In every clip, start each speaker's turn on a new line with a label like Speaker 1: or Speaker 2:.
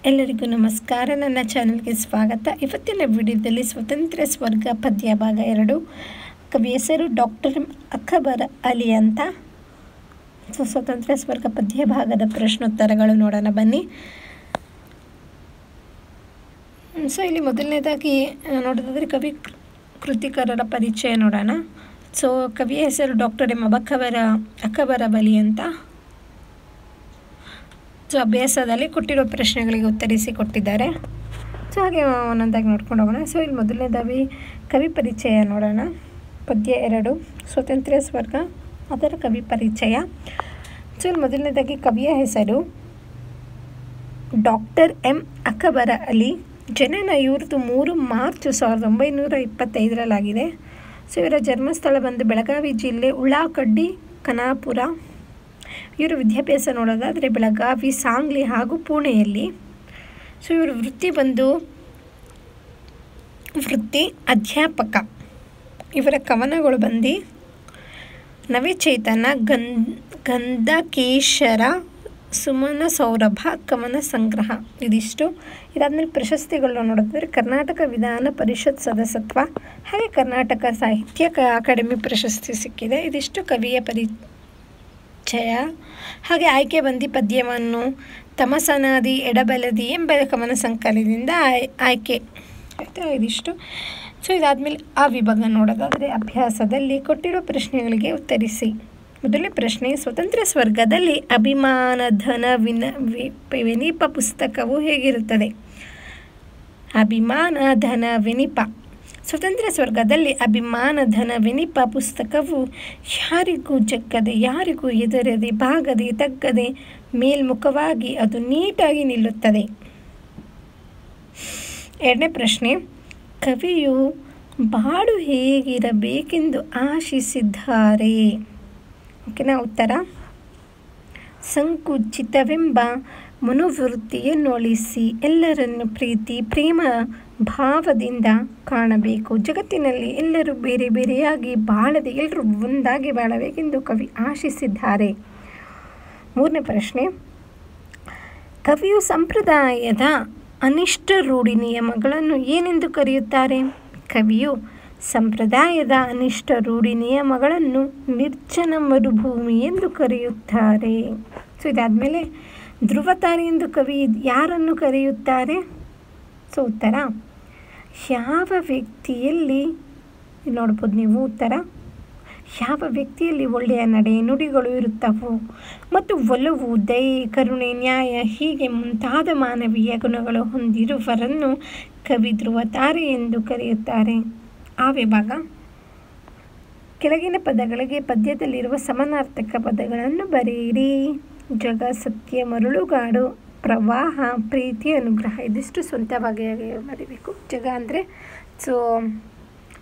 Speaker 1: ಎಲ್ಲರಿಗೂ ನಮಸ್ಕಾರ. ನನ್ನ ಚಾನಲ್ಗೆ ಸ್ವಾಗತ. ಇವತ್ತಿನ ವಿಡಿಯೋದಲ್ಲಿ ಸ್ವತಂತ್ರ ಸ್ವರ್ಗ ಪದ್ಯ ಭಾಗ 2. ಕವಿ ಹೆಸರು ಡಾಕ್ಟರ್ ಅಕ್ಬರ್ ಅಲಿ ಅಂತ. ಸ್ವತಂತ್ರ ಸ್ವರ್ಗ ಪದ್ಯ ಭಾಗದ ಪ್ರಶ್ನೋತ್ತರಗಳು ನೋಡೋಣ ಬನ್ನಿ. ಇಲ್ಲಿ ಮೊದಲನೇದಾಗಿ ನೋಡೋದಾದರೆ ಕವಿ ಕೃತಿಕಾರರ ಪರಿಚಯ ನೋಡೋಣ. ಕವಿಯ ಹೆಸರು ಡಾಕ್ಟರ್ ಅಕ್ಬರ್ ಅಲಿ ಅಂತ. ಅಭ್ಯಾಸದಲ್ಲಿ ಕೊಟ್ಟಿರೋ ಪ್ರಶ್ನೆಗಳಿಗೆ ಉತ್ತರಿಸಿ ಕೊಟ್ಟಿದ್ದಾರೆ. ಹಾಗೆ ಒಂದೊಂದಾಗಿ ನೋಡ್ಕೊಂಡು ಹೋಗೋಣ. ಇಲ್ಲಿ ಮೊದಲನೇದಾಗಿ ಕವಿ ಪರಿಚಯ ನೋಡೋಣ. ಪದ್ಯ 2 ಸ್ವತಂತ್ರ ಸ್ವರ್ಗ, ಅದರ ಕವಿ ಪರಿಚಯ. ಇಲ್ಲಿ ಮೊದಲನೇದಾಗಿ ಕವಿಯ ಹೆಸರು ಡಾಕ್ಟರ್ ಅಕ್ಬರ್ ಅಲಿ. ಜನನ ಇವ್ರದ್ದು 3 ಮಾರ್ಚ್ 1925 ಇವರ ಜನ್ಮಸ್ಥಳ ಬಂದು ಬೆಳಗಾವಿ ಜಿಲ್ಲೆ ಉಳ್ಳಾಕಡ್ಡಿ ಖಾನಾಪುರ. ಇವರು ವಿದ್ಯಾಭ್ಯಾಸ ನೋಡೋದಾದರೆ ಬೆಳಗಾವಿ, ಸಾಂಗ್ಲಿ ಹಾಗೂ ಪುಣೆಯಲ್ಲಿ. ಇವರು ವೃತ್ತಿ ಅಧ್ಯಾಪಕ. ಇವರ ಕವನಗಳು ಬಂದು ನವಚೇತನ, ಗಂಧಕೇಶರ, ಸುಮನ ಸೌರಭ, ಕವನ ಸಂಗ್ರಹ ಇದಿಷ್ಟು. ಇದಾದಮೇಲೆ ಪ್ರಶಸ್ತಿಗಳು ನೋಡೋದಾದರೆ ಕರ್ನಾಟಕ ವಿಧಾನ ಪರಿಷತ್ ಸದಸ್ಯತ್ವ, ಹಾಗೆ ಕರ್ನಾಟಕ ಸಾಹಿತ್ಯ ಅಕಾಡೆಮಿ ಪ್ರಶಸ್ತಿ ಸಿಕ್ಕಿದೆ. ಇದಿಷ್ಟು ಕವಿಯ ಪರಿಚಯ. ಹಾಗೆ ಆಯ್ಕೆ ಬಂದು ಪದ್ಯವನ್ನು ತಮಸನಾದಿ ಎಡಬಲದಿ ಎಂಬ ಕವನ ಸಂಕಲನದಿಂದ ಆಯ್ಕೆ ಆಯಿತಾ. ಇದಿಷ್ಟು. ಇದಾದಮೇಲೆ ಆ ವಿಭಾಗ ನೋಡೋದಾದರೆ ಅಭ್ಯಾಸದಲ್ಲಿ ಕೊಟ್ಟಿರೋ ಪ್ರಶ್ನೆಗಳಿಗೆ ಉತ್ತರಿಸಿ. ಮೊದಲನೇ ಪ್ರಶ್ನೆ, ಸ್ವತಂತ್ರ ಸ್ವರ್ಗದಲ್ಲಿ ಅಭಿಮಾನಧನ ವಿನಿಪ ಪುಸ್ತಕವು ಹೇಗಿರುತ್ತದೆ? ಅಭಿಮಾನಧನ ವಿನಿಪ. ಸ್ವತಂತ್ರ ಸ್ವರ್ಗದಲ್ಲಿ ಅಭಿಮಾನಧನ ವಿನಿಪ ಪುಸ್ತಕವು ಯಾರಿಗೂ ಜಗ್ಗದೆ, ಯಾರಿಗೂ ಎದುರದೆ, ಬಾಗದೆ, ತಗ್ಗದೆ, ಮೇಲ್ಮುಖವಾಗಿ ಅದು ನೀಟಾಗಿ ನಿಲ್ಲುತ್ತದೆ. ಎರಡನೇ ಪ್ರಶ್ನೆ, ಕವಿಯು ಬಾಳು ಹೇಗಿರಬೇಕೆಂದು ಆಶಿಸಿದ್ದಾರೆ? ಓಕೆನಾ? ಉತ್ತರ, ಸಂಕುಚಿತವೆಂಬ ಮನೋವೃತ್ತಿಯನ್ನು ಅಳಿಸಿ ಎಲ್ಲರನ್ನು ಪ್ರೀತಿ ಪ್ರೇಮ ಭಾವದಿಂದ ಕಾಣಬೇಕು. ಜಗತ್ತಿನಲ್ಲಿ ಎಲ್ಲರೂ ಬೇರೆ ಬೇರೆಯಾಗಿ ಬಾಳದೆ ಎಲ್ಲರೂ ಒಂದಾಗಿ ಬಾಳಬೇಕೆಂದು ಕವಿ ಆಶಿಸಿದ್ದಾರೆ. ಮೂರನೇ ಪ್ರಶ್ನೆ, ಕವಿಯು ಸಂಪ್ರದಾಯದ ಅನಿಷ್ಟ ರೂಢಿ ನಿಯಮಗಳನ್ನು ಏನೆಂದು ಕರೆಯುತ್ತಾರೆ? ಕವಿಯು ಸಂಪ್ರದಾಯದ ಅನಿಷ್ಟ ರೂಢಿ ನಿಯಮಗಳನ್ನು ನಿರ್ಜನ ಮರುಭೂಮಿ ಎಂದು ಕರೆಯುತ್ತಾರೆ. ಇದಾದಮೇಲೆ ಧ್ರುವತಾರೆ ಎಂದು ಕವಿ ಯಾರನ್ನು ಕರೆಯುತ್ತಾರೆ? ಉತ್ತರ, ಯಾವ ವ್ಯಕ್ತಿಯಲ್ಲಿ ನೋಡ್ಬೋದು ನೀವು. ಉತ್ತರ, ಯಾವ ವ್ಯಕ್ತಿಯಲ್ಲಿ ಒಳ್ಳೆಯ ನಡೆ ನುಡಿಗಳು ಇರುತ್ತವೋ ಮತ್ತು ಒಲವು, ದಯೆ, ಕರುಣೆ, ನ್ಯಾಯ ಹೀಗೆ ಮುಂತಾದ ಮಾನವೀಯ ಗುಣಗಳು ಹೊಂದಿರುವವರನ್ನು ಕವಿ ಧ್ರುವತಾರೆ ಎಂದು ಕರೆಯುತ್ತಾರೆ. ಆ ವಿಭಾಗ ಕೆಳಗಿನ ಪದಗಳಿಗೆ ಪದ್ಯದಲ್ಲಿರುವ ಸಮಾನಾರ್ಥಕ ಪದಗಳನ್ನು ಬರೆಯಿರಿ. ಜಗ, ಸತ್ಯ, ಮರಳುಗಾಡು, ಪ್ರವಾಹ, ಪ್ರೀತಿ, ಅನುಗ್ರಹ ಇದಿಷ್ಟು ಸ್ವಂತವಾಗಿ ಬರೀಬೇಕು. ಜಗ ಅಂದರೆ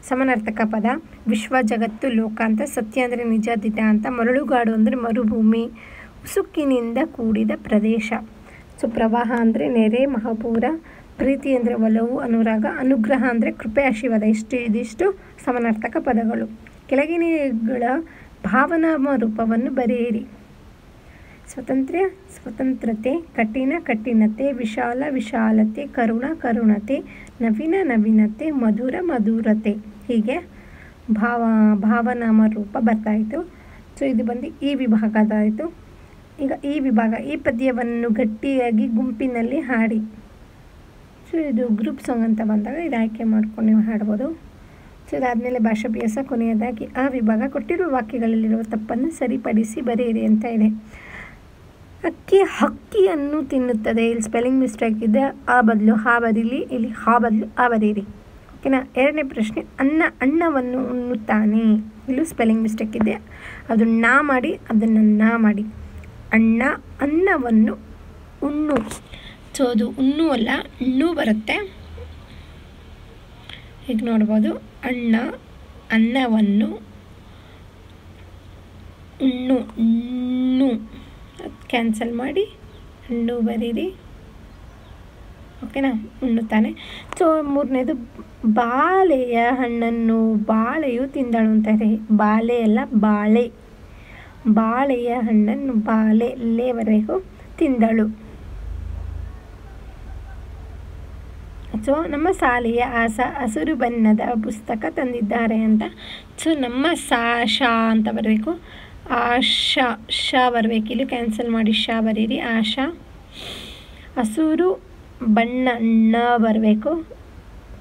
Speaker 1: ಸಮಾನಾರ್ಥಕ ಪದ. ವಿಶ್ವ, ಜಗತ್ತು, ಲೋಕ ಅಂತ. ಸತ್ಯ ಅಂದರೆ ನಿಜ, ದಿಟ ಅಂತ. ಮರಳುಗಾಡು ಅಂದರೆ ಮರುಭೂಮಿ, ಉಸುಕಿನಿಂದ ಕೂಡಿದ ಪ್ರದೇಶ. ಪ್ರವಾಹ ಅಂದರೆ ನೆರೆ, ಮಹಾಪೂರ. ಪ್ರೀತಿ ಅಂದರೆ ಒಲವು, ಅನುರಾಗ. ಅನುಗ್ರಹ ಅಂದರೆ ಕೃಪೆ, ಆಶೀರ್ವಾದ. ಇದಿಷ್ಟು ಸಮಾನಾರ್ಥಕ ಪದಗಳು. ಕೆಳಗಿನಗಳ ಭಾವನಾಮ ರೂಪವನ್ನು ಬರೆಯಿರಿ. ಸ್ವತಂತ್ರತೆ, ಕಠಿಣ, ಕಠಿಣತೆ, ವಿಶಾಲ, ವಿಶಾಲತೆ, ಕರುಣ, ಕರುಣತೆ, ನವೀನ, ನವೀನತೆ, ಮಧುರ, ಮಧುರತೆ ಹೀಗೆ ಭಾವನಾಮ ರೂಪ ಬರ್ತಾಯಿತು. ಇದು ಬಂದು ಈ ವಿಭಾಗದಾಯಿತು. ಈಗ ಈ ವಿಭಾಗ, ಈ ಪದ್ಯವನ್ನು ಗಟ್ಟಿಯಾಗಿ ಗುಂಪಿನಲ್ಲಿ ಹಾಡಿ. ಇದು ಗ್ರೂಪ್ ಸಾಂಗ್ ಅಂತ ಬಂದಾಗ ಇದು ಆಯ್ಕೆ ಮಾಡ್ಕೊಂಡು ನೀವು ಹಾಡ್ಬೋದು. ಇದಾದಮೇಲೆ ಭಾಷಾಭ್ಯಾಸ. ಕೊನೆಯದಾಗಿ ಆ ವಿಭಾಗ ಕೊಟ್ಟಿರುವ ವಾಕ್ಯಗಳಲ್ಲಿರುವ ತಪ್ಪನ್ನು ಸರಿಪಡಿಸಿ ಬರೆಯಿರಿ ಅಂತ ಇದೆ. ಅಕ್ಕಿ ಹಕ್ಕಿಯನ್ನು ತಿನ್ನುತ್ತದೆ. ಇಲ್ಲಿ ಸ್ಪೆಲ್ಲಿಂಗ್ ಮಿಸ್ಟೇಕ್ ಇದೆ. ಆ ಬದಲು ಹಾ ಬರೀಲಿ, ಇಲ್ಲಿ ಹಾ ಬದಲು ಆ ಬರೀರಿ. ಓಕೆನಾ? ಎರಡನೇ ಪ್ರಶ್ನೆ, ಅಣ್ಣವನ್ನು ಉಣ್ಣುತ್ತಾನೆ. ಇಲ್ಲೂ ಸ್ಪೆಲ್ಲಿಂಗ್ ಮಿಸ್ಟೇಕ್ ಇದೆ. ಅದು ನಾ ಮಾಡಿ, ಅದನ್ನು ನಾ ಮಾಡಿ. ಅನ್ನವನ್ನು ಉಣ್ಣು. ಅದು ಉಣ್ಣು ಅಲ್ಲ, ಹಣ್ಣು ಬರುತ್ತೆ. ಈಗ ನೋಡ್ಬೋದು, ಅನ್ನವನ್ನು ಉಣ್ಣು ಕ್ಯಾನ್ಸಲ್ ಮಾಡಿ ಹಣ್ಣು ಬರೀರಿ. ಓಕೆನಾ? ಉಣ್ಣುತ್ತಾನೆ. ಮೂರನೇದು, ಬಾಳೆಯ ಹಣ್ಣನ್ನು ಬಾಳೆಯು ತಿಂದಳು ಅಂತಾರೆ. ಬಾಳೆ ಅಲ್ಲ, ಬಾಳೆ. ಬಾಳೆಯ ಹಣ್ಣನ್ನು ಬಾಳೆ ಲೇವರೆಗೂ ತಿಂದಳು. ಸೊ ನಮ್ಮ ಶಾಲೆಯ ಹಸಿರು ಬಣ್ಣದ ಪುಸ್ತಕ ತಂದಿದ್ದಾರೆ ಅಂತ. ಸೊ ನಮ್ಮ ಶಾ ಅಂತ ಬರಬೇಕು. ಶ ಬರಬೇಕು, ಇಲ್ಲಿ ಕ್ಯಾನ್ಸಲ್ ಮಾಡಿ ಶ ಬರೀರಿ. ಆಶಾ. ಹಸಿರು ಬಣ್ಣ ಣ ಬರಬೇಕು,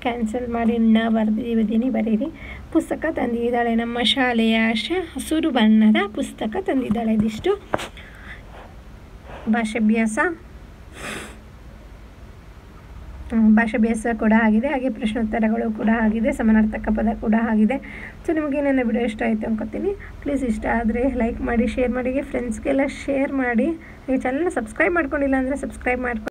Speaker 1: ಕ್ಯಾನ್ಸಲ್ ಮಾಡಿ ಣ ಬರ್ದಿದ್ದೀನಿ, ಬರೀರಿ. ಪುಸ್ತಕ ತಂದಿದ್ದಾಳೆ, ನಮ್ಮ ಶಾಲೆಯ ಆಶಾ ಹಸಿರು ಬಣ್ಣದ ಪುಸ್ತಕ ತಂದಿದ್ದಾಳೆ. ಇದಿಷ್ಟು ಭಾಷಾಭ್ಯಾಸ ಕೂಡ ಆಗಿದೆ, ಹಾಗೆ ಪ್ರಶ್ನೋತ್ತರಗಳು ಕೂಡ ಆಗಿದೆ, ಸಮಾನಾರ್ಥಕ ಪದ ಕೂಡ ಆಗಿದೆ. ಸೊ ನಿಮಗೆ ನನ್ನ ವಿಡಿಯೋ ಇಷ್ಟ ಆಯಿತು ಅನ್ಕೋತೀನಿ. ಪ್ಲೀಸ್ ಇಷ್ಟ ಆದರೆ ಲೈಕ್ ಮಾಡಿ, ಶೇರ್ ಮಾಡಿ, ಫ್ರೆಂಡ್ಸ್ಗೆಲ್ಲ ಶೇರ್ ಮಾಡಿ. ಈ ಚಾನಲ್ನ ಸಬ್ಸ್ಕ್ರೈಬ್ ಮಾಡ್ಕೊಂಡಿಲ್ಲ ಅಂದರೆ ಸಬ್ಸ್ಕ್ರೈಬ್ ಮಾಡ್ಕೊಂಡು